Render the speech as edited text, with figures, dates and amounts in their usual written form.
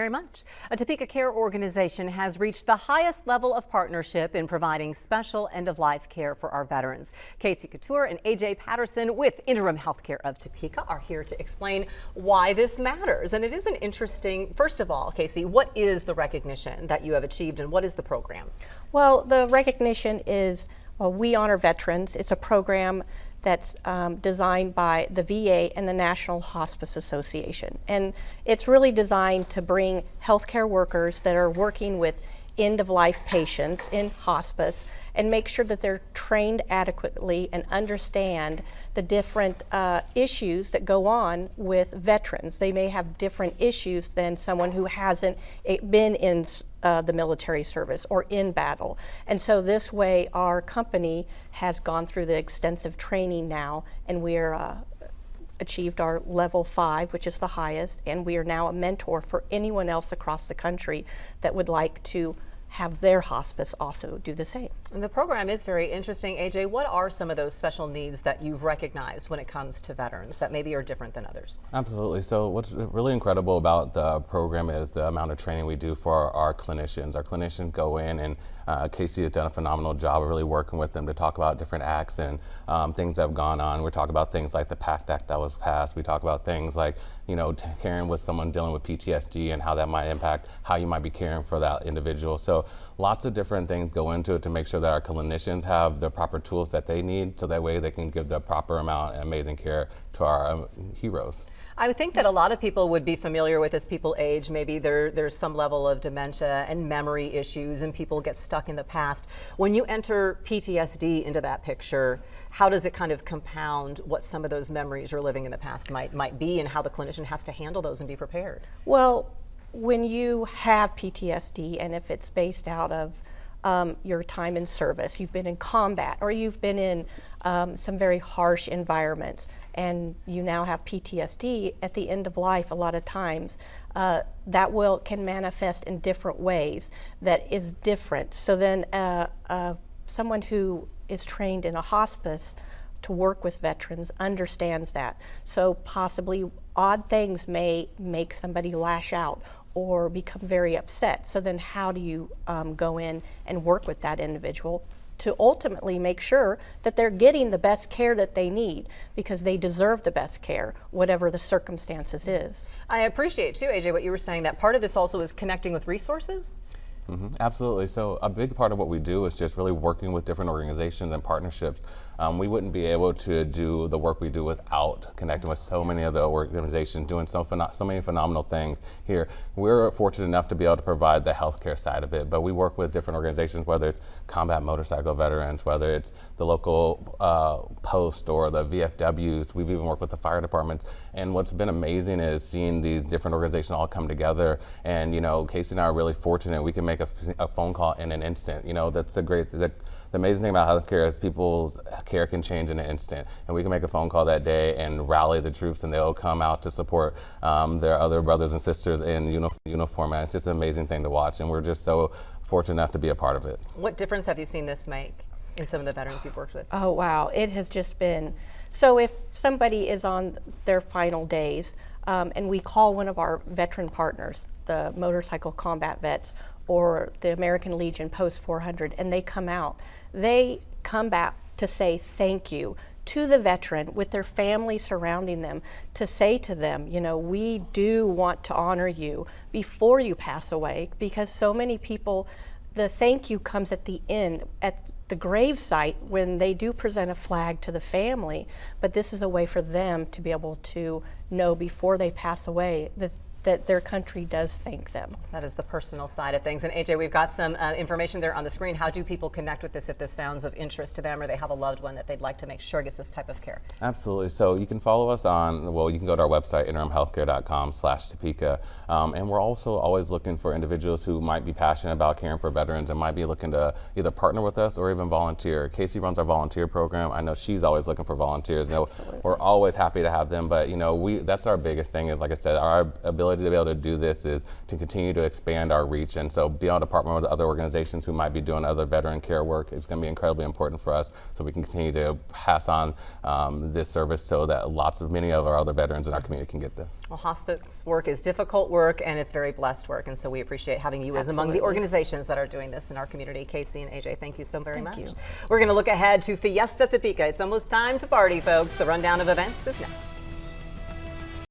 Very much. A Topeka care organization has reached the highest level of partnership in providing special end-of-life care for our veterans. Casey Couture and AJ Patterson with Interim Healthcare of Topeka are here to explain why this matters. And it is an interesting, first of all, Casey, what is the recognition that you have achieved and what is the program? Well, the recognition is We Honor Veterans. It's a program that's designed by the VA and the National Hospice Association. And it's really designed to bring healthcare workers that are working with end-of-life patients in hospice and make sure that they're trained adequately and understand the different issues that go on with veterans. They may have different issues than someone who hasn't been in the military service or in battle. And so this way our company has gone through the extensive training now, and we're achieved our level 5, which is the highest, and we are now a mentor for anyone else across the country that would like to have their hospice also do the same. And the program is very interesting. AJ, what are some of those special needs that you've recognized when it comes to veterans that maybe are different than others? Absolutely. So what's really incredible about the program is the amount of training we do for our clinicians. Our clinicians go in, and Casey has done a phenomenal job of really working with them to talk about different acts and things that have gone on. We talk about things like the PACT Act that was passed. We talk about things like, you know, caring with someone dealing with PTSD and how that might impact how you might be caring for that individual. So lots of different things go into it to make sure that our clinicians have the proper tools that they need, so that way they can give the proper amount and amazing care to our heroes. I would think that a lot of people would be familiar with as people age. Maybe there's some level of dementia and memory issues, and people get stuck in the past. When you enter PTSD into that picture, how does it kind of compound what some of those memories you're living in the past might be, and how the clinician has to handle those and be prepared? Well, when you have PTSD, and if it's based out of your time in service, you've been in combat, or you've been in some very harsh environments, and you now have PTSD at the end of life, a lot of times that can manifest in different ways that is different. So then someone who is trained in a hospice to work with veterans understands that. So possibly odd things may make somebody lash out or become very upset. So then how do you go in and work with that individual to ultimately make sure that they're getting the best care that they need, because they deserve the best care, whatever the circumstances is. I appreciate too, AJ, what you were saying, that part of this also is connecting with resources. Absolutely. So a big part of what we do is just really working with different organizations and partnerships. We wouldn't be able to do the work we do without connecting with so many of the organizations doing so many phenomenal things here. We're fortunate enough to be able to provide the healthcare side of it, but we work with different organizations, whether it's combat motorcycle veterans, whether it's the local post or the VFWs. We've even worked with the fire departments. And what's been amazing is seeing these different organizations all come together. And, you know, Casey and I are really fortunate. We can make a phone call in an instant. You know, that's the amazing thing about healthcare is people's care can change in an instant, and we can make a phone call that day and rally the troops, and they'll come out to support their other brothers and sisters in uniform. And it's just an amazing thing to watch, and we're just so fortunate enough to be a part of it. What difference have you seen this make in some of the veterans you've worked with? Oh wow, it has just been, so if somebody is on their final days and we call one of our veteran partners, the motorcycle combat vets or the American Legion Post 400, and they come back to say thank you to the veteran with their family surrounding them, to say to them, you know, we do want to honor you before you pass away, because so many people, the thank you comes at the end, at the grave site, when they do present a flag to the family. But this is a way for them to be able to know before they pass away that their country does thank them. That is the personal side of things. And AJ, we've got some information there on the screen. How do people connect with this if this sounds of interest to them, or they have a loved one that they'd like to make sure gets this type of care? Absolutely. So you can follow us on, well, you can go to our website, interimhealthcare.com/Topeka. And we're also always looking for individuals who might be passionate about caring for veterans and might be looking to either partner with us or even volunteer. Casey runs our volunteer program. I know she's always looking for volunteers. You know, we're always happy to have them, but you know, that's our biggest thing is, like I said, our ability ability to be able to do this is to continue to expand our reach, and so be able to partner with other organizations who might be doing other veteran care work is going to be incredibly important for us, so we can continue to pass on this service so that many of our other veterans in our community can get this. Well, hospice work is difficult work, and it's very blessed work, and so we appreciate having you as among the organizations that are doing this in our community. Casey and AJ, thank you so very much. Thank you. We're going to look ahead to Fiesta Topeka. It's almost time to party, folks. The rundown of events is next.